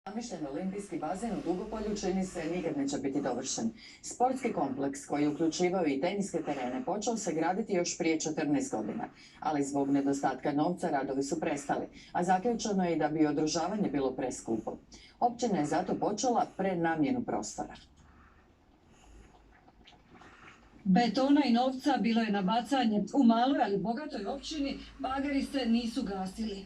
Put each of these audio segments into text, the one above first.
Zamišljen olimpijski bazen u Dugopolju čini se nikad neće biti dovršen. Sportski kompleks koji je uključivao i teniske terene počeo se graditi još prije 14 godina, ali zbog nedostatka novca radovi su prestali, a zaključeno je i da bi održavanje bilo preskupo. Općina je zato počela prenamjenu prostora. Betona i novca bilo je na bacanje. U maloj, ali bogatoj općini bageri se nisu gasili.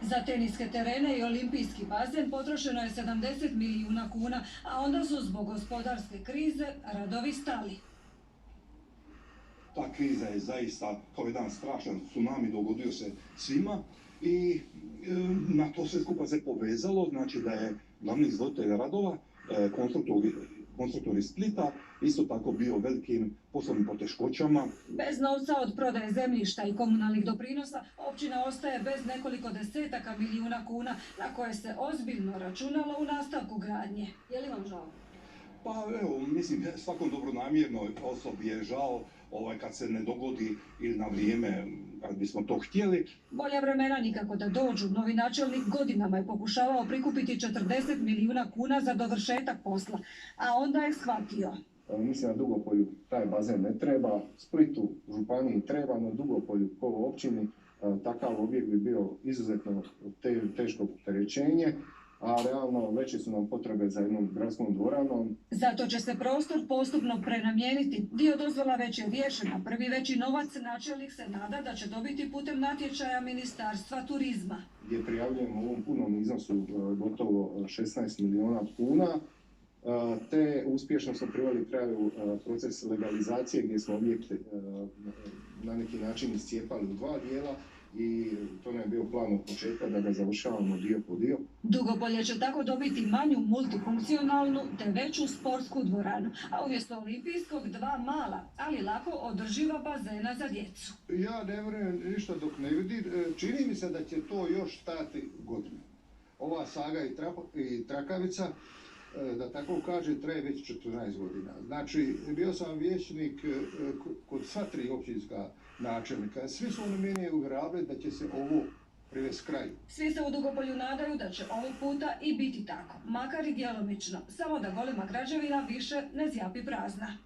Za teniske terene i olimpijski bazen potrošeno je 70 milijuna kuna, a onda su zbog gospodarske krize radovi stali. Ta kriza je zaista kao jedan strašan tsunami dogodio se svima i na to sve skupa se povezalo, znači da je glavni izvoditelj radova, konstruktor iz Splita, isto tako bio velikim poslovnim poteškoćama. Bez novca od prodaje zemljišta i komunalnih doprinosa, općina ostaje bez nekoliko desetaka milijuna kuna na koje se ozbiljno računalo u nastavku gradnje. Je li vam žao? Pa evo, mislim, svakom dobronamjernoj osobi je žao kad se ne dogodi ili na vrijeme kad bismo to htjeli. Bolja vremena nikako da dođu. Novi načelnik godinama je pokušavao prikupiti 40 milijuna kuna za dovršetak posla, a onda je shvatio. Mislim da Dugopolju taj bazen ne treba, Splitu, županiji treba, no Dugopolju kao općini takav objekt bi bio izuzetno teško opterećenje, a realno veće su nam potrebe za jednom gradskom dvoranom. Zato će se prostor postupno prenamijeniti. Dio dozvola već je riješena. Prvi veći novac načelnik se nada da će dobiti putem natječaja Ministarstva turizma. Gdje prijavljujemo u ovom punom iznosu gotovo 16 milijuna kuna, te uspješno smo priveli kraju proces legalizacije gdje smo objekte na neki način iscijepali u dva dijela i to nam je bio plan od početka da ga završavamo dio po dio. Dugopolje će tako dobiti manju multifunkcionalnu te veću sportsku dvoranu, a umjesto olimpijskog dva mala, ali lako održiva bazena za djecu. Ja ne vjerujem ništa dok ne vidim. Čini mi se da će to još stati godinu. Ova saga i trakavica, da tako kaže, traje već 14 godina. Znači, bio sam vijećnik kod sva tri općinska načelnika. Svi su oni meni uvjeravali da će se ovo privesti kraju. Svi se u Dugopolju nadaju da će ovog puta i biti tako, makar i djelomično, samo da golema građevina više ne zjapi prazna.